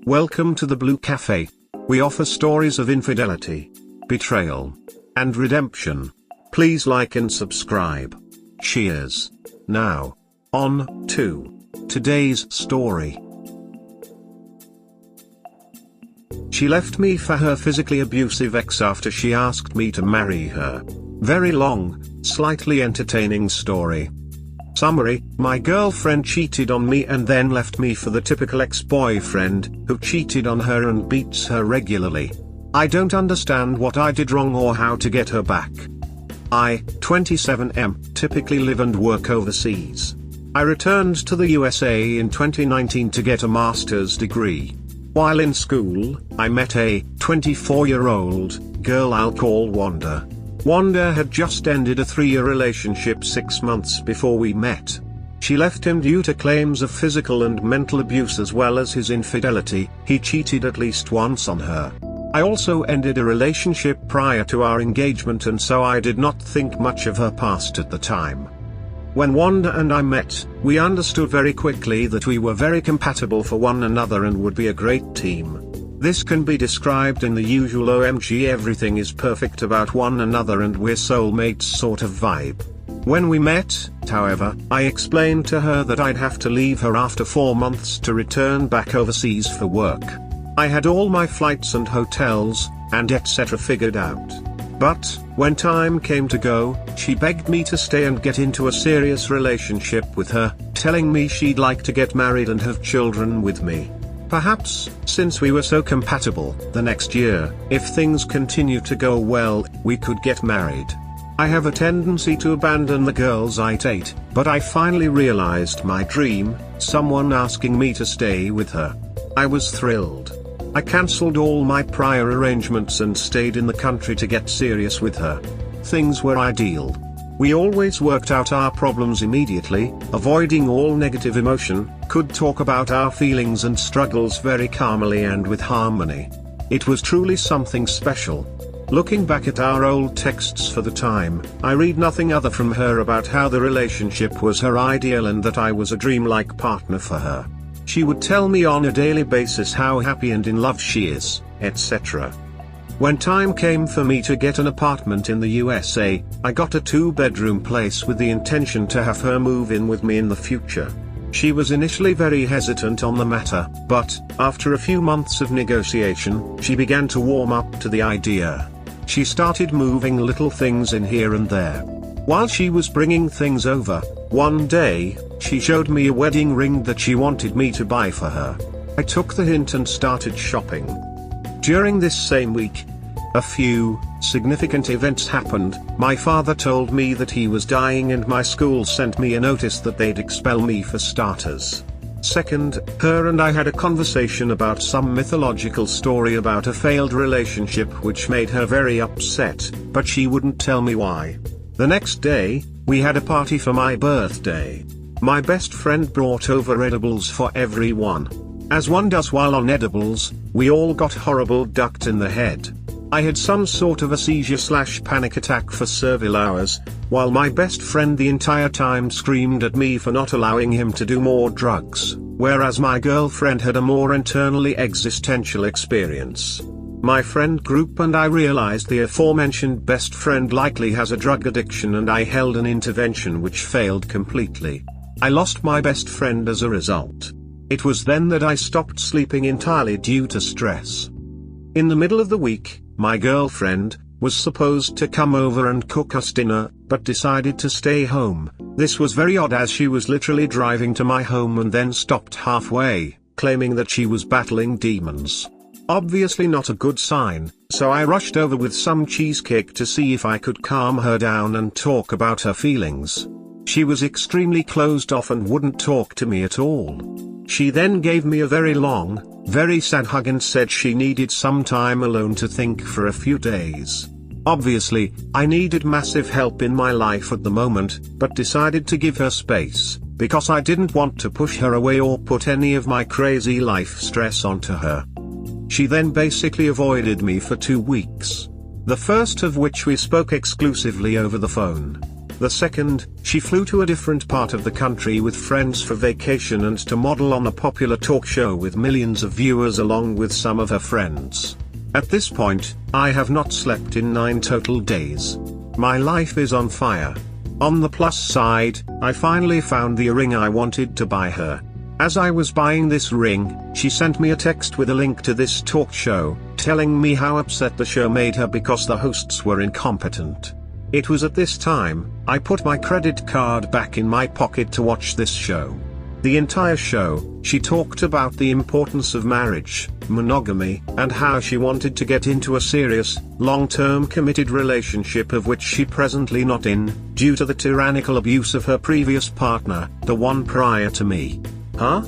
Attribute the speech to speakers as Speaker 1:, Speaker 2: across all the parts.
Speaker 1: Welcome to the Blue Cafe. We offer stories of infidelity, betrayal, and redemption. Please like and subscribe. Cheers. Now, on to today's story. She left me for her physically abusive ex after she asked me to marry her. Very long, slightly entertaining story. Summary: my girlfriend cheated on me and then left me for the typical ex-boyfriend, who cheated on her and beats her regularly. I don't understand what I did wrong or how to get her back. I, 27, typically live and work overseas. I returned to the USA in 2019 to get a master's degree. While in school, I met a 24-year-old girl I'll call Wanda. Wanda had just ended a 3-year relationship 6 months before we met. She left him due to claims of physical and mental abuse as well as his infidelity. He cheated at least once on her. I also ended a relationship prior to our engagement, and so I did not think much of her past at the time. When Wanda and I met, we understood very quickly that we were very compatible for one another and would be a great team. This can be described in the usual OMG everything is perfect about one another and we're soulmates sort of vibe. When we met, however, I explained to her that I'd have to leave her after 4 months to return back overseas for work. I had all my flights and hotels, and etc. figured out. But, when time came to go, she begged me to stay and get into a serious relationship with her, telling me she'd like to get married and have children with me. Perhaps, since we were so compatible, the next year, if things continue to go well, we could get married. I have a tendency to abandon the girls I date, but I finally realized my dream, someone asking me to stay with her. I was thrilled. I cancelled all my prior arrangements and stayed in the country to get serious with her. Things were ideal. We always worked out our problems immediately, avoiding all negative emotion, could talk about our feelings and struggles very calmly and with harmony. It was truly something special. Looking back at our old texts for the time, I read nothing other from her about how the relationship was her ideal and that I was a dreamlike partner for her. She would tell me on a daily basis how happy and in love she is, etc. When time came for me to get an apartment in the USA, I got a 2-bedroom place with the intention to have her move in with me in the future. She was initially very hesitant on the matter, but, after a few months of negotiation, she began to warm up to the idea. She started moving little things in here and there. While she was bringing things over, one day, she showed me a wedding ring that she wanted me to buy for her. I took the hint and started shopping. During this same week, a few significant events happened. My father told me that he was dying and my school sent me a notice that they'd expel me for starters. Second, her and I had a conversation about some mythological story about a failed relationship which made her very upset, but she wouldn't tell me why. The next day, we had a party for my birthday. My best friend brought over edibles for everyone. As one does while on edibles, we all got horrible ducked in the head. I had some sort of a seizure/panic attack for several hours, while my best friend the entire time screamed at me for not allowing him to do more drugs, whereas my girlfriend had a more internally existential experience. My friend group and I realized the aforementioned best friend likely has a drug addiction, and I held an intervention which failed completely. I lost my best friend as a result. It was then that I stopped sleeping entirely due to stress. In the middle of the week, my girlfriend was supposed to come over and cook us dinner, but decided to stay home. This was very odd as she was literally driving to my home and then stopped halfway, claiming that she was battling demons. Obviously not a good sign, so I rushed over with some cheesecake to see if I could calm her down and talk about her feelings. She was extremely closed off and wouldn't talk to me at all. She then gave me a very long, very sad hug and said she needed some time alone to think for a few days. Obviously, I needed massive help in my life at the moment, but decided to give her space, because I didn't want to push her away or put any of my crazy life stress onto her. She then basically avoided me for 2 weeks. The first of which we spoke exclusively over the phone. The second, she flew to a different part of the country with friends for vacation and to model on a popular talk show with millions of viewers along with some of her friends. At this point, I have not slept in 9 total days. My life is on fire. On the plus side, I finally found the ring I wanted to buy her. As I was buying this ring, she sent me a text with a link to this talk show, telling me how upset the show made her because the hosts were incompetent. It was at this time, I put my credit card back in my pocket to watch this show. The entire show, she talked about the importance of marriage, monogamy, and how she wanted to get into a serious, long-term committed relationship of which she presently not in, due to the tyrannical abuse of her previous partner, the one prior to me. Huh?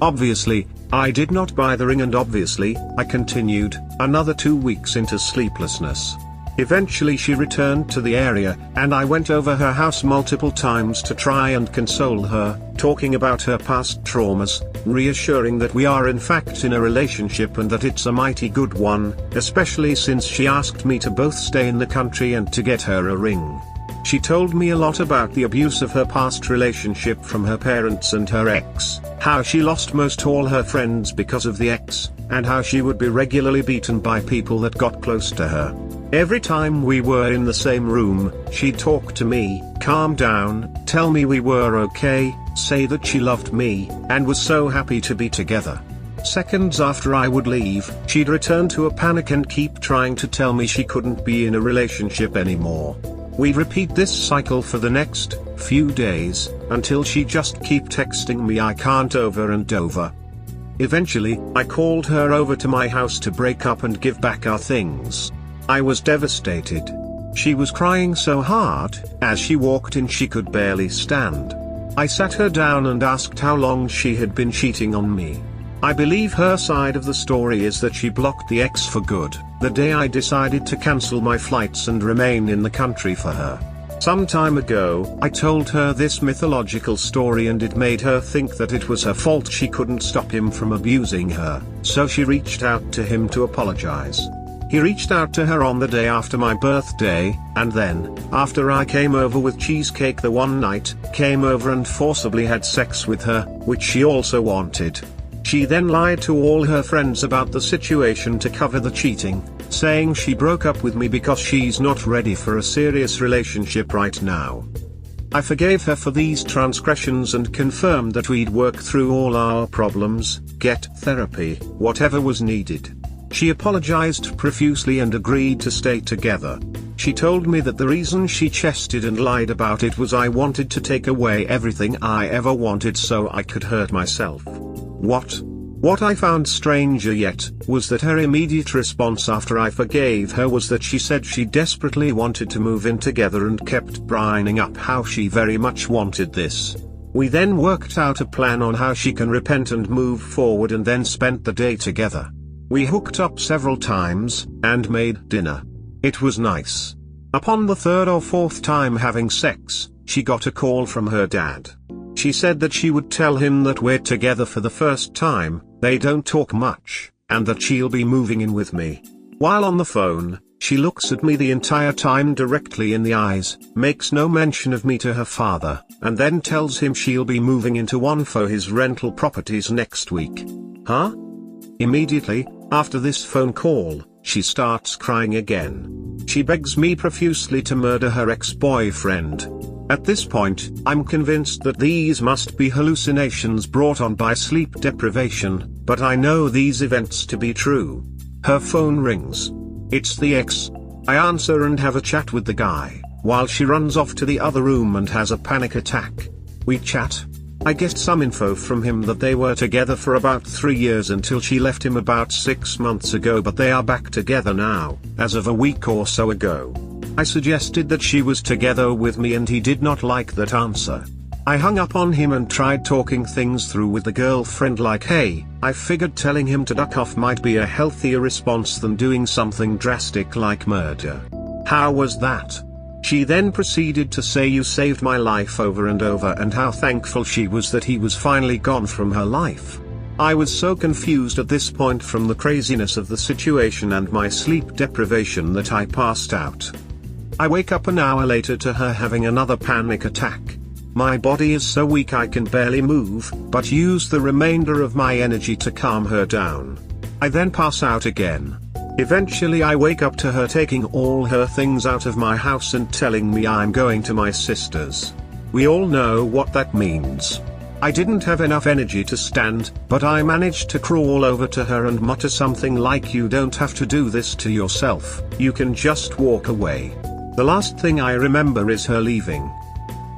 Speaker 1: Obviously, I did not buy the ring and obviously, I continued, another 2 weeks into sleeplessness. Eventually she returned to the area, and I went over her house multiple times to try and console her, talking about her past traumas, reassuring that we are in fact in a relationship and that it's a mighty good one, especially since she asked me to both stay in the country and to get her a ring. She told me a lot about the abuse of her past relationship from her parents and her ex, how she lost most all her friends because of the ex, and how she would be regularly beaten by people that got close to her. Every time we were in the same room, she'd talk to me, calm down, tell me we were okay, say that she loved me, and was so happy to be together. Seconds after I would leave, she'd return to a panic and keep trying to tell me she couldn't be in a relationship anymore. We'd repeat this cycle for the next few days, until she just keep texting me I can't over and over. Eventually, I called her over to my house to break up and give back our things. I was devastated. She was crying so hard, as she walked in she could barely stand. I sat her down and asked how long she had been cheating on me. I believe her side of the story is that she blocked the ex for good, the day I decided to cancel my flights and remain in the country for her. Some time ago, I told her this mythological story and it made her think that it was her fault she couldn't stop him from abusing her, so she reached out to him to apologize. He reached out to her on the day after my birthday, and then, after I came over with cheesecake the one night, came over and forcibly had sex with her, which she also wanted. She then lied to all her friends about the situation to cover the cheating, saying she broke up with me because she's not ready for a serious relationship right now. I forgave her for these transgressions and confirmed that we'd work through all our problems, get therapy, whatever was needed. She apologized profusely and agreed to stay together. She told me that the reason she chested and lied about it was I wanted to take away everything I ever wanted so I could hurt myself. What I found stranger yet, was that her immediate response after I forgave her was that she said she desperately wanted to move in together and kept bringing up how she very much wanted this. We then worked out a plan on how she can repent and move forward and then spent the day together. We hooked up several times, and made dinner. It was nice. Upon the 3rd or 4th time having sex, she got a call from her dad. She said that she would tell him that we're together for the first time, they don't talk much, and that she'll be moving in with me. While on the phone, she looks at me the entire time directly in the eyes, makes no mention of me to her father, and then tells him she'll be moving into one for his rental properties next week. Huh? Immediately, after this phone call, she starts crying again. She begs me profusely to murder her ex-boyfriend. At this point, I'm convinced that these must be hallucinations brought on by sleep deprivation, but I know these events to be true. Her phone rings. It's the ex. I answer and have a chat with the guy, while she runs off to the other room and has a panic attack. We chat. I get some info from him that they were together for about 3 years until she left him about 6 months ago, but they are back together now, as of a week or so ago. I suggested that she was together with me and he did not like that answer. I hung up on him and tried talking things through with the girlfriend like, hey, I figured telling him to duck off might be a healthier response than doing something drastic like murder. How was that? She then proceeded to say you saved my life over and over and how thankful she was that he was finally gone from her life. I was so confused at this point from the craziness of the situation and my sleep deprivation that I passed out. I wake up an hour later to her having another panic attack. My body is so weak I can barely move, but use the remainder of my energy to calm her down. I then pass out again. Eventually I wake up to her taking all her things out of my house and telling me I'm going to my sister's. We all know what that means. I didn't have enough energy to stand, but I managed to crawl over to her and mutter something like, "You don't have to do this to yourself, you can just walk away." The last thing I remember is her leaving.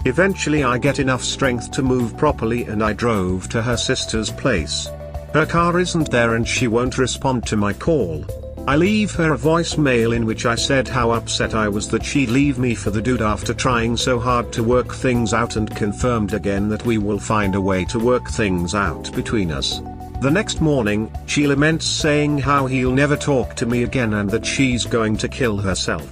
Speaker 1: Eventually I get enough strength to move properly and I drove to her sister's place. Her car isn't there and she won't respond to my call. I leave her a voicemail in which I said how upset I was that she'd leave me for the dude after trying so hard to work things out, and confirmed again that we will find a way to work things out between us. The next morning, she laments saying how he'll never talk to me again and that she's going to kill herself.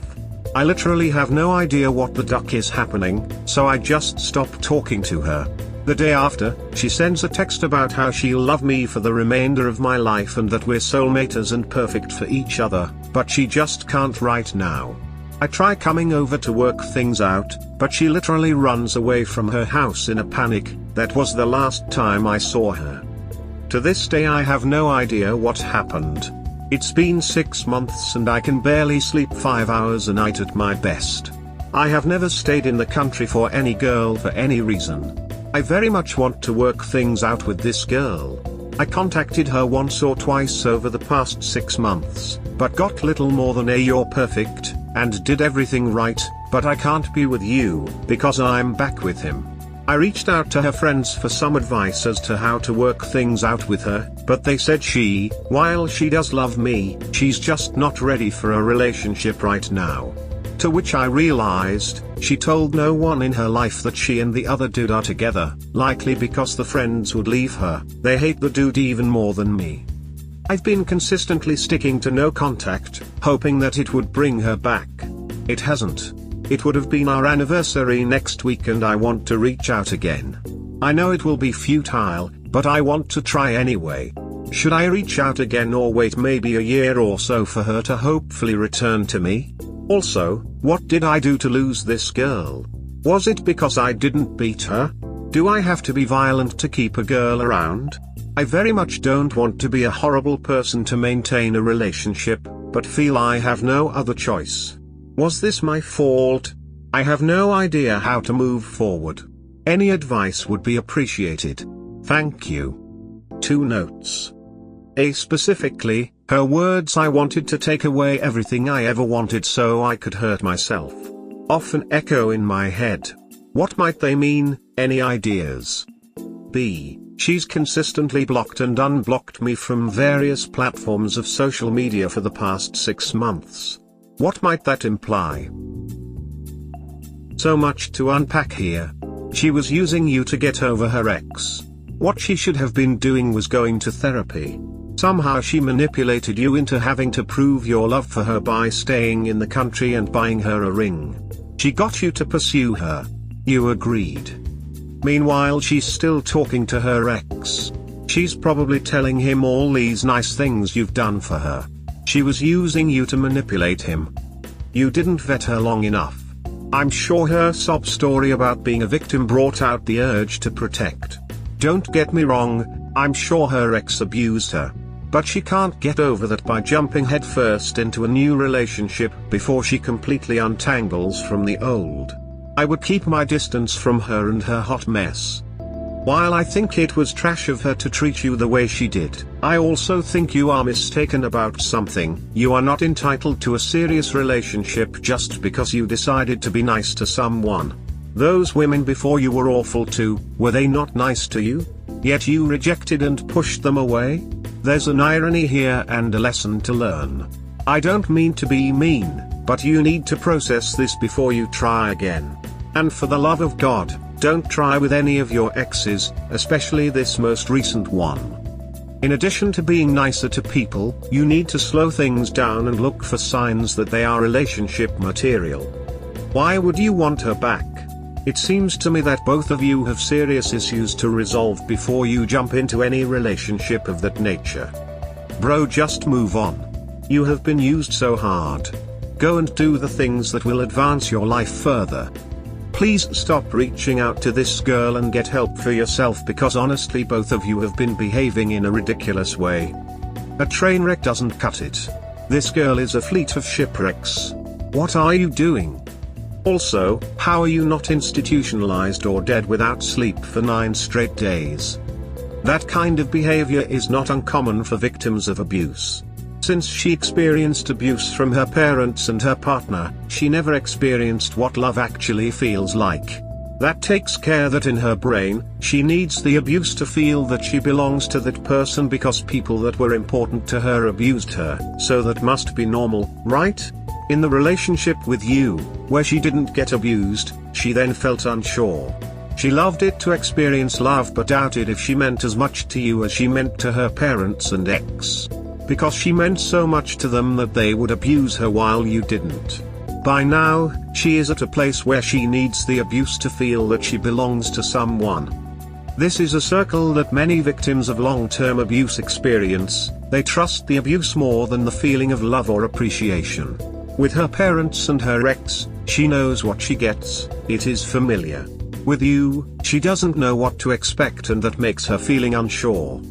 Speaker 1: I literally have no idea what the duck is happening, so I just stop talking to her. The day after, she sends a text about how she'll love me for the remainder of my life and that we're soulmates and perfect for each other, but she just can't right now. I try coming over to work things out, but she literally runs away from her house in a panic. That was the last time I saw her. To this day I have no idea what happened. It's been 6 months and I can barely sleep 5 hours a night at my best. I have never stayed in the country for any girl for any reason. I very much want to work things out with this girl. I contacted her once or twice over the past 6 months, but got little more than a "you're perfect," and did everything right, but I can't be with you, because I'm back with him. I reached out to her friends for some advice as to how to work things out with her, but they said while she does love me, she's just not ready for a relationship right now. To which I realized, she told no one in her life that she and the other dude are together, likely because the friends would leave her. They hate the dude even more than me. I've been consistently sticking to no contact, hoping that it would bring her back. It hasn't. It would have been our anniversary next week and I want to reach out again. I know it will be futile, but I want to try anyway. Should I reach out again or wait maybe a year or so for her to hopefully return to me? Also, what did I do to lose this girl? Was it because I didn't beat her? Do I have to be violent to keep a girl around? I very much don't want to be a horrible person to maintain a relationship, but feel I have no other choice. Was this my fault? I have no idea how to move forward. Any advice would be appreciated. Thank you. 2 notes. A. Specifically, her words, "I wanted to take away everything I ever wanted so I could hurt myself," often echo in my head. What might they mean? Any ideas? B. She's consistently blocked and unblocked me from various platforms of social media for the past 6 months. What might that imply? So much to unpack here. She was using you to get over her ex. What she should have been doing was going to therapy. Somehow she manipulated you into having to prove your love for her by staying in the country and buying her a ring. She got you to pursue her. You agreed. Meanwhile she's still talking to her ex. She's probably telling him all these nice things you've done for her. She was using you to manipulate him. You didn't vet her long enough. I'm sure her sob story about being a victim brought out the urge to protect. Don't get me wrong, I'm sure her ex abused her. But she can't get over that by jumping headfirst into a new relationship before she completely untangles from the old. I would keep my distance from her and her hot mess. While I think it was trash of her to treat you the way she did, I also think you are mistaken about something. You are not entitled to a serious relationship just because you decided to be nice to someone. Those women before you were awful too. Were they not nice to you? Yet you rejected and pushed them away? There's an irony here and a lesson to learn. I don't mean to be mean, but you need to process this before you try again. And for the love of God, don't try with any of your exes, especially this most recent one. In addition to being nicer to people, you need to slow things down and look for signs that they are relationship material. Why would you want her back? It seems to me that both of you have serious issues to resolve before you jump into any relationship of that nature. Bro, just move on. You have been used so hard. Go and do the things that will advance your life further. Please stop reaching out to this girl and get help for yourself, because honestly both of you have been behaving in a ridiculous way. A train wreck doesn't cut it. This girl is a fleet of shipwrecks. What are you doing? Also, how are you not institutionalized or dead without sleep for 9 straight days? That kind of behavior is not uncommon for victims of abuse. Since she experienced abuse from her parents and her partner, she never experienced what love actually feels like. That takes care that in her brain, she needs the abuse to feel that she belongs to that person because people that were important to her abused her, so that must be normal, right? In the relationship with you, where she didn't get abused, she then felt unsure. She loved it to experience love but doubted if she meant as much to you as she meant to her parents and ex. Because she meant so much to them that they would abuse her while you didn't. By now, she is at a place where she needs the abuse to feel that she belongs to someone. This is a circle that many victims of long-term abuse experience. They trust the abuse more than the feeling of love or appreciation. With her parents and her ex, she knows what she gets, it is familiar. With you, she doesn't know what to expect, and that makes her feeling unsure.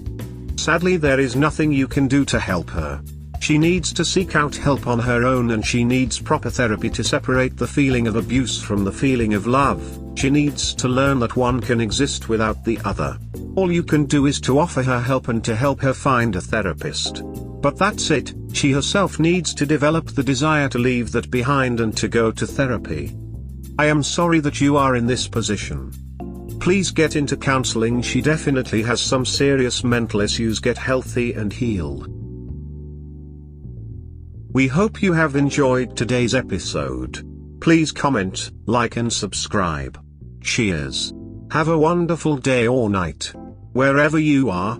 Speaker 1: Sadly, there is nothing you can do to help her. She needs to seek out help on her own, and she needs proper therapy to separate the feeling of abuse from the feeling of love. She needs to learn that one can exist without the other. All you can do is to offer her help and to help her find a therapist. But that's it, she herself needs to develop the desire to leave that behind and to go to therapy. I am sorry that you are in this position. Please get into counseling. She definitely has some serious mental issues. Get healthy and heal. We hope you have enjoyed today's episode. Please comment, like and subscribe. Cheers. Have a wonderful day or night, wherever you are.